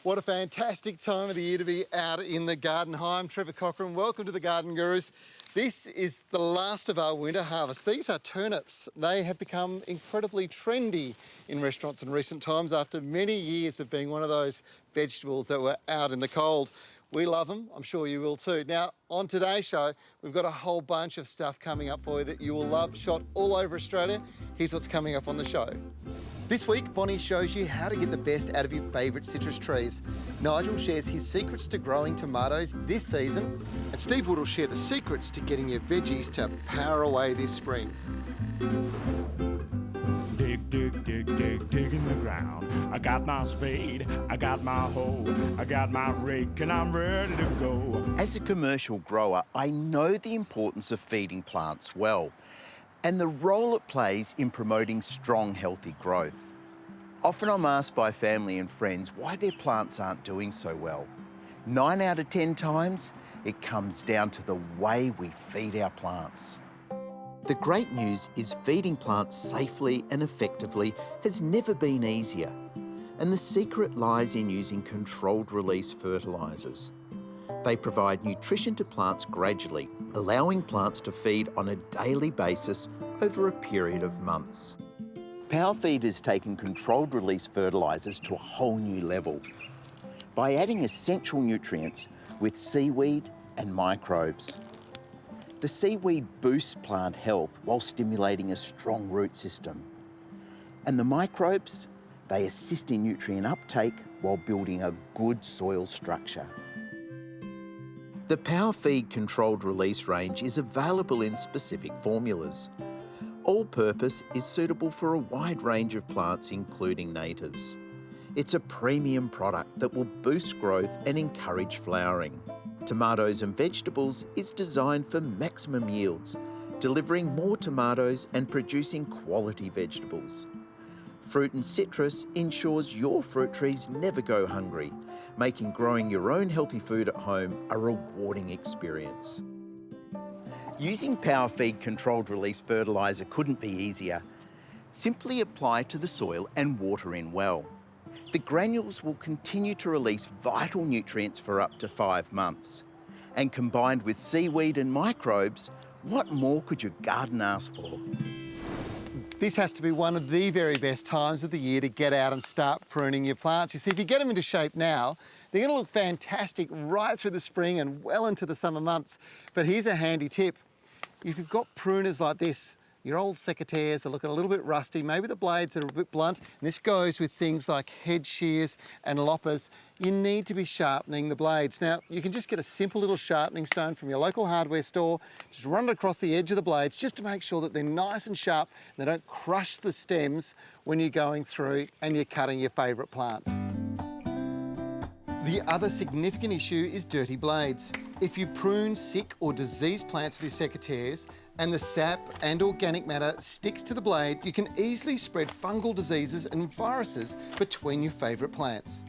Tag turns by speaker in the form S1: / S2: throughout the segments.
S1: What a fantastic time of the year to be out in the garden. Hi, I'm Trevor Cochran. Welcome to the Garden Gurus. This is the last of our winter harvest. These are turnips. They have become incredibly trendy in restaurants in recent times after many years of being one of those vegetables that were out in the cold. We love them. I'm sure you will too. Now, on today's show, we've got a whole bunch of stuff coming up for you that you will love, shot all over Australia. Here's what's coming up on the show. This week, Bonnie shows you how to get the best out of your favourite citrus trees. Nigel shares his secrets to growing tomatoes this season. And Steve Wood will share the secrets to getting your veggies to power away this spring.
S2: Dig, dig, dig, dig, dig in the ground. I got my spade, I got my hoe, I got my rake, and I'm ready to go.
S3: As a commercial grower, I know the importance of feeding plants well and the role it plays in promoting strong, healthy growth. Often I'm asked by family and friends why their plants aren't doing so well. 9 out of 10 times, it comes down to the way we feed our plants. The great news is feeding plants safely and effectively has never been easier. And the secret lies in using controlled release fertilisers. They provide nutrition to plants gradually, allowing plants to feed on a daily basis over a period of months. PowerFeed has taken controlled release fertilisers to a whole new level by adding essential nutrients with seaweed and microbes. The seaweed boosts plant health while stimulating a strong root system. And the microbes, they assist in nutrient uptake while building a good soil structure. The PowerFeed controlled release range is available in specific formulas. All-purpose is suitable for a wide range of plants, including natives. It's a premium product that will boost growth and encourage flowering. Tomatoes and vegetables is designed for maximum yields, delivering more tomatoes and producing quality vegetables. Fruit and citrus ensures your fruit trees never go hungry, making growing your own healthy food at home a rewarding experience. Using PowerFeed controlled release fertiliser couldn't be easier. Simply apply to the soil and water in well. The granules will continue to release vital nutrients for up to 5 months. And combined with seaweed and microbes, what more could your garden ask for?
S1: This has to be one of the very best times of the year to get out and start pruning your plants. You see, if you get them into shape now, they're going to look fantastic right through the spring and well into the summer months. But here's a handy tip. If you've got pruners like this, your old secateurs are looking a little bit rusty, maybe the blades are a bit blunt, and this goes with things like head shears and loppers, you need to be sharpening the blades. Now, you can just get a simple little sharpening stone from your local hardware store, just run it across the edge of the blades just to make sure that they're nice and sharp and they don't crush the stems when you're going through and you're cutting your favourite plants. The other significant issue is dirty blades. If you prune sick or diseased plants with your secateurs and the sap and organic matter sticks to the blade, you can easily spread fungal diseases and viruses between your favourite plants.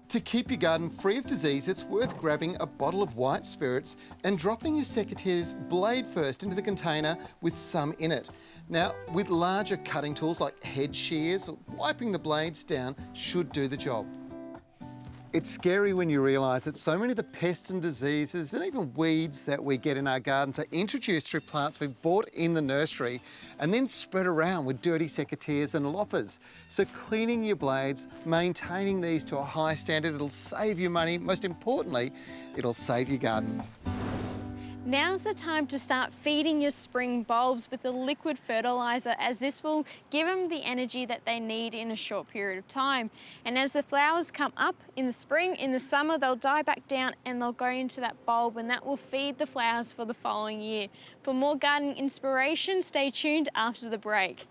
S1: To keep your garden free of disease, it's worth grabbing a bottle of white spirits and dropping your secateur's blade first into the container with some in it. Now, with larger cutting tools like head shears, wiping the blades down should do the job. It's scary when you realise that so many of the pests and diseases and even weeds that we get in our gardens are introduced through plants we've bought in the nursery and then spread around with dirty secateurs and loppers. So cleaning your blades, maintaining these to a high standard, it'll save you money. Most importantly, it'll save your garden.
S4: Now's the time to start feeding your spring bulbs with the liquid fertiliser, as this will give them the energy that they need in a short period of time. And as the flowers come up in the spring, in the summer, they'll die back down and they'll go into that bulb, and that will feed the flowers for the following year. For more gardening inspiration, stay tuned after the break.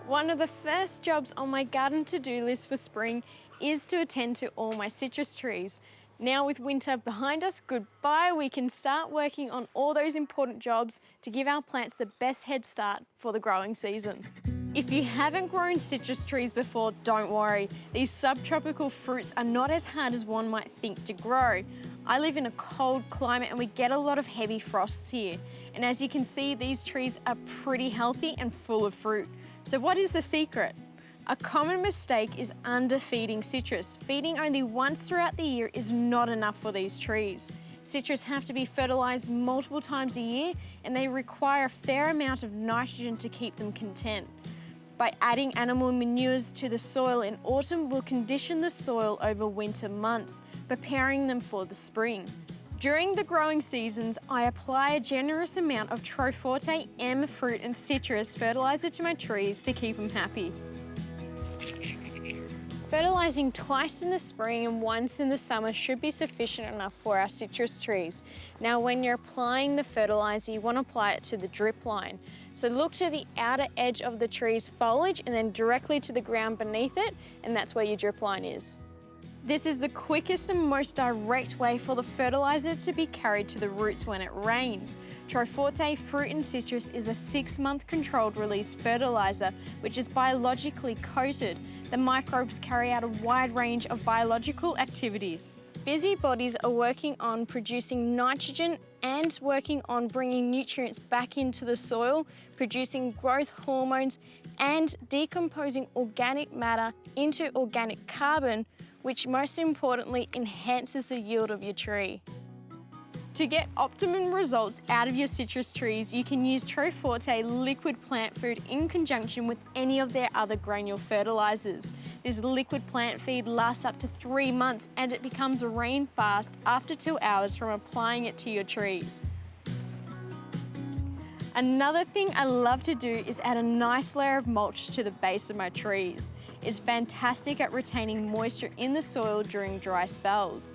S4: One of the first jobs on my garden to-do list for spring is to attend to all my citrus trees. Now with winter behind us, goodbye, we can start working on all those important jobs to give our plants the best head start for the growing season. If you haven't grown citrus trees before, don't worry. These subtropical fruits are not as hard as one might think to grow. I live in a cold climate and we get a lot of heavy frosts here. And as you can see, these trees are pretty healthy and full of fruit. So what is the secret? A common mistake is underfeeding citrus. Feeding only once throughout the year is not enough for these trees. Citrus have to be fertilised multiple times a year and they require a fair amount of nitrogen to keep them content. By adding animal manures to the soil in autumn will condition the soil over winter months, preparing them for the spring. During the growing seasons, I apply a generous amount of Troforte M fruit and citrus fertiliser to my trees to keep them happy. Fertilising twice in the spring and once in the summer should be sufficient enough for our citrus trees. Now, when you're applying the fertiliser, you want to apply it to the drip line. So look to the outer edge of the tree's foliage and then directly to the ground beneath it, and that's where your drip line is. This is the quickest and most direct way for the fertiliser to be carried to the roots when it rains. Troforte Fruit and Citrus is a 6-month controlled release fertiliser which is biologically coated. The microbes carry out a wide range of biological activities. Busybodies are working on producing nitrogen and working on bringing nutrients back into the soil, producing growth hormones and decomposing organic matter into organic carbon, which most importantly enhances the yield of your tree. To get optimum results out of your citrus trees, you can use Troforte liquid plant food in conjunction with any of their other granule fertilisers. This liquid plant feed lasts up to 3 months and it becomes rain fast after 2 hours from applying it to your trees. Another thing I love to do is add a nice layer of mulch to the base of my trees. It's fantastic at retaining moisture in the soil during dry spells.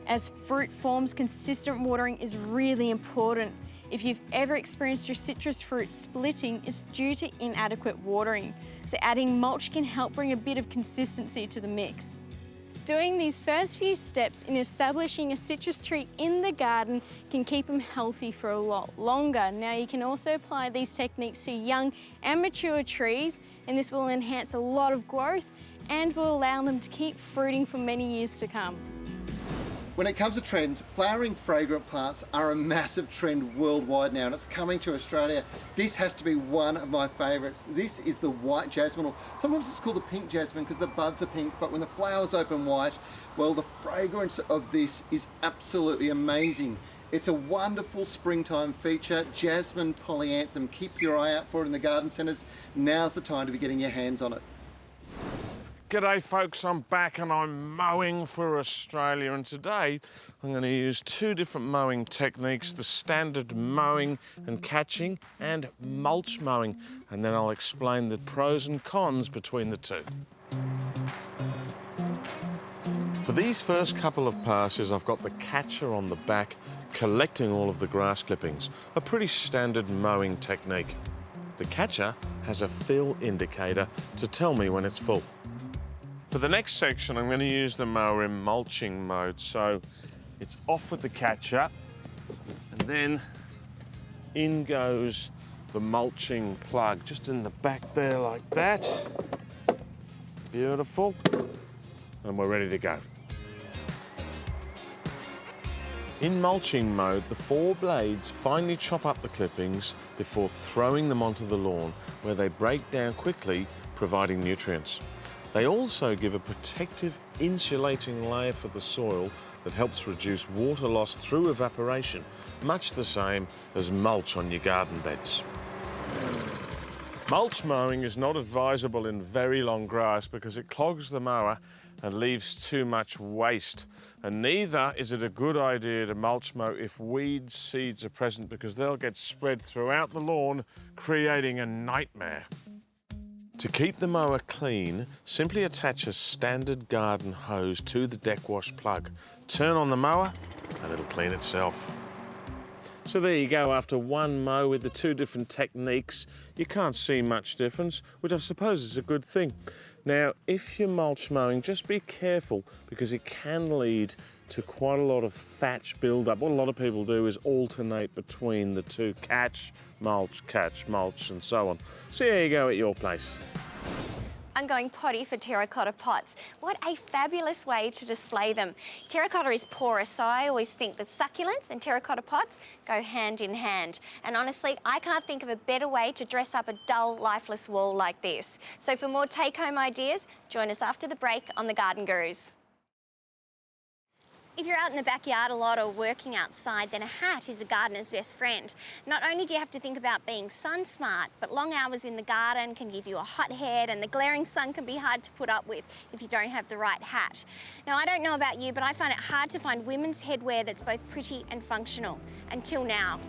S4: As fruit forms, consistent watering is really important. If you've ever experienced your citrus fruit splitting, it's due to inadequate watering. So adding mulch can help bring a bit of consistency to the mix. Doing these first few steps in establishing a citrus tree in the garden can keep them healthy for a lot longer. Now you can also apply these techniques to young and mature trees, and this will enhance a lot of growth and will allow them to keep fruiting for many years to come.
S1: When it comes to trends, flowering fragrant plants are a massive trend worldwide now, and it's coming to Australia. This has to be one of my favourites. This is the white jasmine, or sometimes it's called the pink jasmine because the buds are pink, but when the flowers open white, well, the fragrance of this is absolutely amazing. It's a wonderful springtime feature. Jasmine, polyanthum, keep your eye out for it in the garden centres. Now's the time to be getting your hands on it.
S5: G'day folks, I'm back and I'm mowing for Australia, and today I'm going to use 2 different mowing techniques, the standard mowing and catching and mulch mowing, and then I'll explain the pros and cons between the 2. For these first couple of passes, I've got the catcher on the back collecting all of the grass clippings, a pretty standard mowing technique. The catcher has a fill indicator to tell me when it's full. For the next section, I'm going to use the mower in mulching mode. So it's off with the catcher, and then in goes the mulching plug, just in the back there like that. Beautiful. And we're ready to go. In mulching mode, the 4 blades finely chop up the clippings before throwing them onto the lawn, where they break down quickly, providing nutrients. They also give a protective, insulating layer for the soil that helps reduce water loss through evaporation, much the same as mulch on your garden beds. Mulch mowing is not advisable in very long grass because it clogs the mower and leaves too much waste. And neither is it a good idea to mulch mow if weed seeds are present because they'll get spread throughout the lawn, creating a nightmare. To keep the mower clean, simply attach a standard garden hose to the deck wash plug. Turn on the mower and it'll clean itself. So there you go, after one mow with the 2 different techniques, you can't see much difference, which I suppose is a good thing. Now, if you're mulch mowing, just be careful because it can lead to quite a lot of thatch build-up. What a lot of people do is alternate between the 2, catch, mulch, and so on. So there you go at your place.
S6: I'm going potty for terracotta pots. What a fabulous way to display them. Terracotta is porous, so I always think that succulents and terracotta pots go hand in hand. And honestly, I can't think of a better way to dress up a dull, lifeless wall like this. So for more take-home ideas, join us after the break on The Garden Gurus. If you're out in the backyard a lot or working outside, then a hat is a gardener's best friend. Not only do you have to think about being sun smart, but long hours in the garden can give you a hot head, and the glaring sun can be hard to put up with if you don't have the right hat. Now, I don't know about you, but I find it hard to find women's headwear that's both pretty and functional, until now.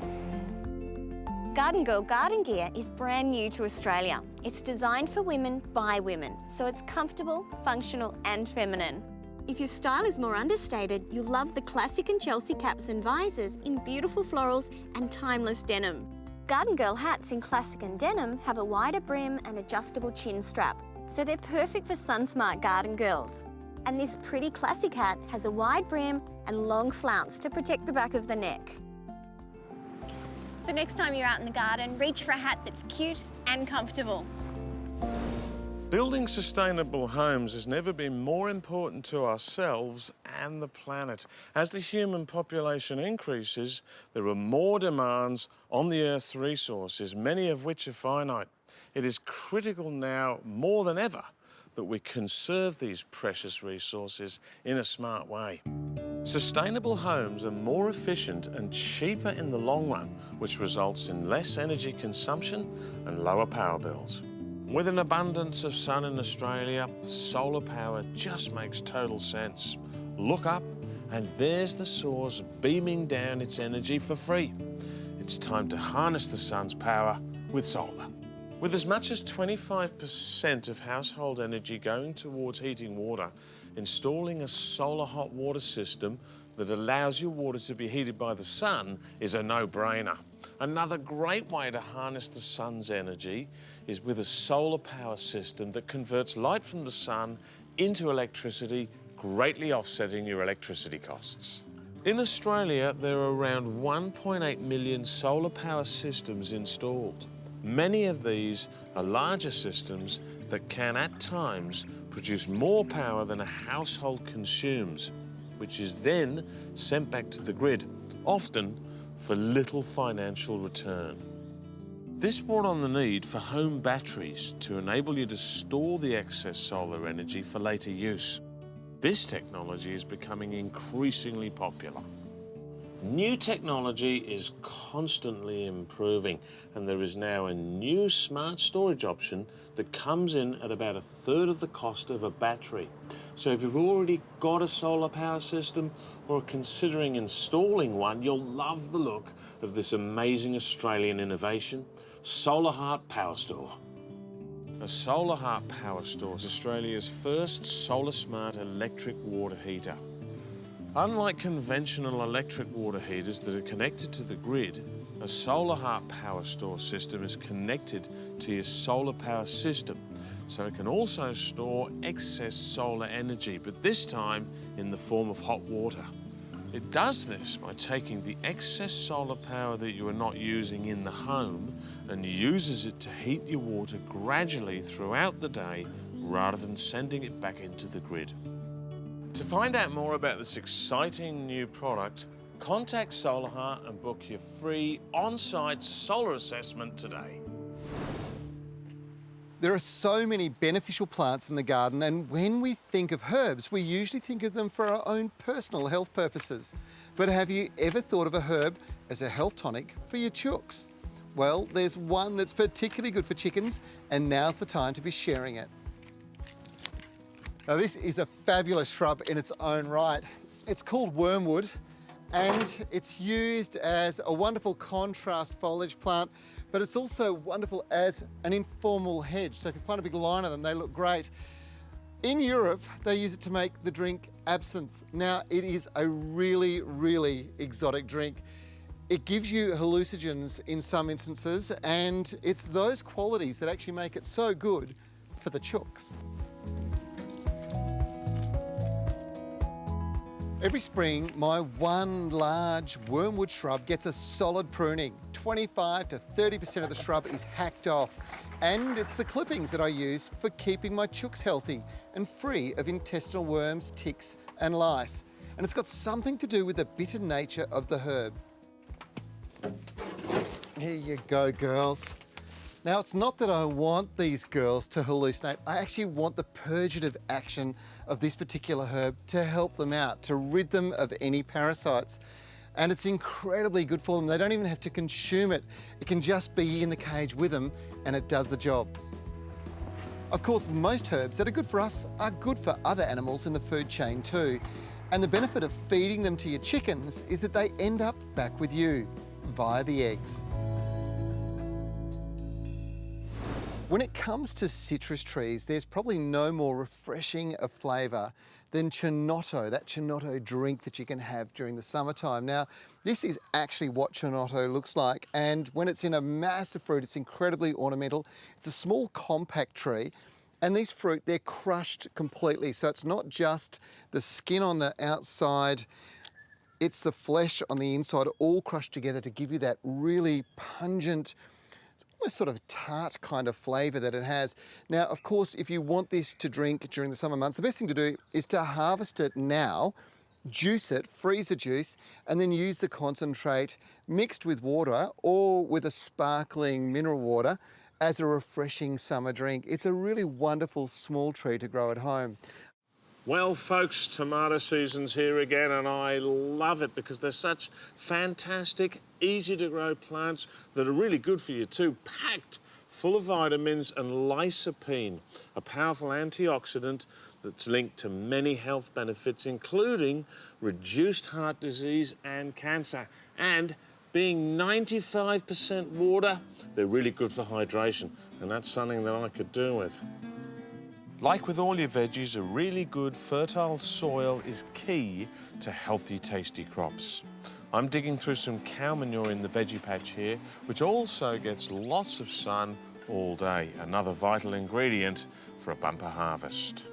S6: Garden Girl Garden Gear is brand new to Australia. It's designed for women by women, so it's comfortable, functional and feminine. If your style is more understated, you'll love the classic and Chelsea caps and visors in beautiful florals and timeless denim. Garden Girl hats in classic and denim have a wider brim and adjustable chin strap, so they're perfect for sun-smart garden girls. And this pretty classic hat has a wide brim and long flounce to protect the back of the neck. So next time you're out in the garden, reach for a hat that's cute and comfortable.
S5: Building sustainable homes has never been more important to ourselves and the planet. As the human population increases, there are more demands on the Earth's resources, many of which are finite. It is critical now, more than ever, that we conserve these precious resources in a smart way. Sustainable homes are more efficient and cheaper in the long run, which results in less energy consumption and lower power bills. With an abundance of sun in Australia, solar power just makes total sense. Look up and there's the source beaming down its energy for free. It's time to harness the sun's power with solar. With as much as 25% of household energy going towards heating water, installing a solar hot water system that allows your water to be heated by the sun is a no-brainer. Another great way to harness the sun's energy is with a solar power system that converts light from the sun into electricity, greatly offsetting your electricity costs. In Australia, there are around 1.8 million solar power systems installed. Many of these are larger systems that can, at times, produce more power than a household consumes, which is then sent back to the grid, often for little financial return. This brought on the need for home batteries to enable you to store the excess solar energy for later use. This technology is becoming increasingly popular. New technology is constantly improving, and there is now a new smart storage option that comes in at about 1/3 of the cost of a battery. So if you've already got a solar power system or are considering installing one, you'll love the look of this amazing Australian innovation, Solar Heart Power Store. A Solar Heart Power Store is Australia's first solar smart electric water heater. Unlike conventional electric water heaters that are connected to the grid, a Solar Heart Power Store system is connected to your solar power system, so it can also store excess solar energy, but this time in the form of hot water. It does this by taking the excess solar power that you are not using in the home and uses it to heat your water gradually throughout the day rather than sending it back into the grid. To find out more about this exciting new product, contact Solar Heart and book your free on-site solar assessment today.
S1: There are so many beneficial plants in the garden, and when we think of herbs, we usually think of them for our own personal health purposes. But have you ever thought of a herb as a health tonic for your chooks? Well, there's one that's particularly good for chickens, and now's the time to be sharing it. Now, this is a fabulous shrub in its own right. It's called wormwood, and it's used as a wonderful contrast foliage plant, but it's also wonderful as an informal hedge. So if you plant a big line of them, they look great. In Europe, they use it to make the drink absinthe. Now, it is a really, really exotic drink. It gives you hallucinogens in some instances, and it's those qualities that actually make it so good for the chooks. Every spring, my one large wormwood shrub gets a solid pruning. 25 to 30% of the shrub is hacked off. And it's the clippings that I use for keeping my chooks healthy and free of intestinal worms, ticks and lice. And it's got something to do with the bitter nature of the herb. Here you go, girls. Now, it's not that I want these girls to hallucinate. I actually want the purgative action of this particular herb to help them out, to rid them of any parasites. And it's incredibly good for them. They don't even have to consume it. It can just be in the cage with them and it does the job. Of course, most herbs that are good for us are good for other animals in the food chain too. And the benefit of feeding them to your chickens is that they end up back with you via the eggs. When it comes to citrus trees, there's probably no more refreshing a flavour than Chinotto, that Chinotto drink that you can have during the summertime. Now, this is actually what Chinotto looks like, and when it's in a mass of fruit, it's incredibly ornamental. It's a small, compact tree, and these fruit, they're crushed completely, so it's not just the skin on the outside, it's the flesh on the inside, all crushed together to give you that really pungent, almost sort of tart kind of flavour that it has. Now, of course, if you want this to drink during the summer months, the best thing to do is to harvest it now, juice it, freeze the juice, and then use the concentrate mixed with water or with a sparkling mineral water as a refreshing summer drink. It's a really wonderful small tree to grow at home.
S5: Well, folks, tomato season's here again, and I love it because they're such fantastic, easy-to-grow plants that are really good for you too, packed full of vitamins and lycopene, a powerful antioxidant that's linked to many health benefits, including reduced heart disease and cancer. And being 95% water, they're really good for hydration, and that's something that I could do with. Like with all your veggies, a really good fertile soil is key to healthy, tasty crops. I'm digging through some cow manure in the veggie patch here, which also gets lots of sun all day, another vital ingredient for a bumper harvest.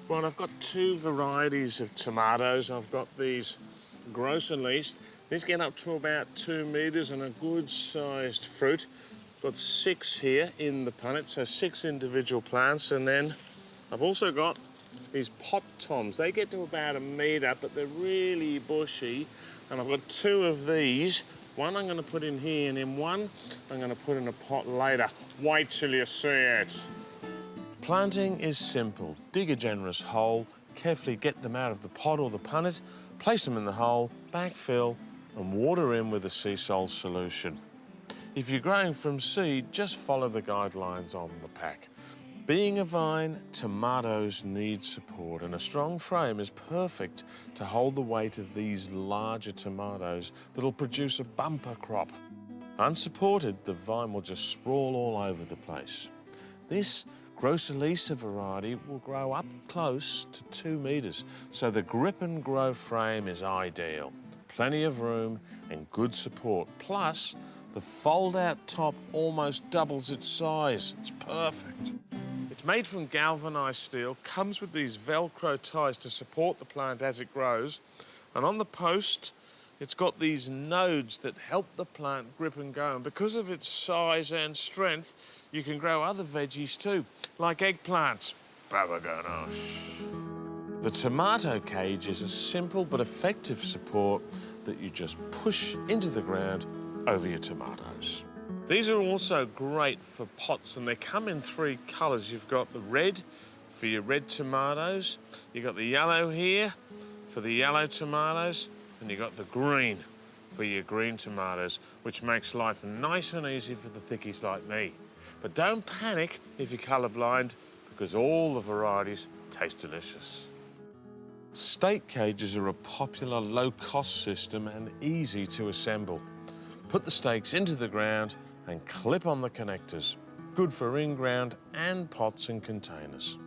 S5: Right, I've got two varieties of tomatoes. I've got these gross and least. These get up to about 2 metres and a good-sized fruit. Got 6 here in the punnet, so 6 individual plants, and then I've also got these pot toms. They get to about 1 metre, but they're really bushy, and I've got 2 of these. One I'm going to put in here, and then one I'm going to put in a pot later. Wait till you see it. Planting is simple. Dig a generous hole, carefully get them out of the pot or the punnet, place them in the hole, backfill, and water in with a sea salt solution. If you're growing from seed, just follow the guidelines on the pack. Being a vine, tomatoes need support, and a strong frame is perfect to hold the weight of these larger tomatoes that'll produce a bumper crop. Unsupported, the vine will just sprawl all over the place. This Grossalisa variety will grow up close to 2 metres, so the grip and grow frame is ideal. Plenty of room and good support, plus the fold-out top almost doubles its size. It's perfect. It's made from galvanised steel, comes with these Velcro ties to support the plant as it grows, and on the post, it's got these nodes that help the plant grip and go, and because of its size and strength, you can grow other veggies too, like eggplants. Baba ganache. The tomato cage is a simple but effective support that you just push into the ground over your tomatoes. These are also great for pots, and they come in 3 colours. You've got the red for your red tomatoes, you've got the yellow here for the yellow tomatoes, and you've got the green for your green tomatoes, which makes life nice and easy for the thickies like me. But don't panic if you're colourblind, because all the varieties taste delicious. Stake cages are a popular low-cost system and easy to assemble. Put the stakes into the ground and clip on the connectors. Good for in-ground and pots and containers.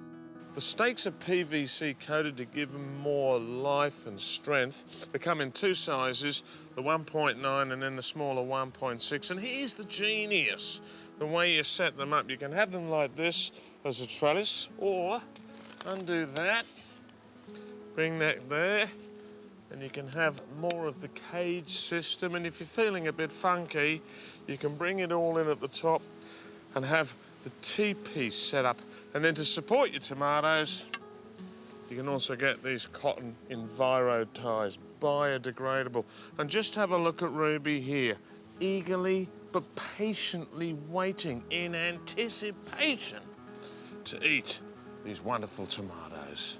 S5: The stakes are PVC coated to give them more life and strength. They come in 2 sizes, the 1.9 and then the smaller 1.6. And here's the genius. The way you set them up, you can have them like this as a trellis, or undo that, bring that there, and you can have more of the cage system. And if you're feeling a bit funky, you can bring it all in at the top and have the T-piece set up. And then to support your tomatoes, you can also get these cotton Enviro ties, biodegradable. And just have a look at Ruby here, eagerly but patiently waiting in anticipation to eat these wonderful tomatoes.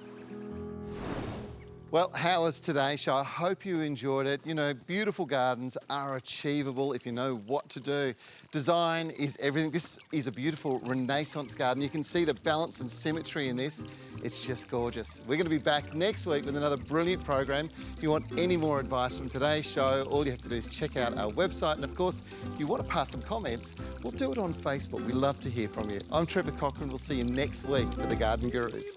S1: Well, how was today's show? I hope you enjoyed it. You know, beautiful gardens are achievable if you know what to do. Design is everything. This is a beautiful Renaissance garden. You can see the balance and symmetry in this. It's just gorgeous. We're going to be back next week with another brilliant program. If you want any more advice from today's show, all you have to do is check out our website. And of course, if you want to pass some comments, we'll do it on Facebook. We love to hear from you. I'm Trevor Cochran. We'll see you next week for the Garden Gurus.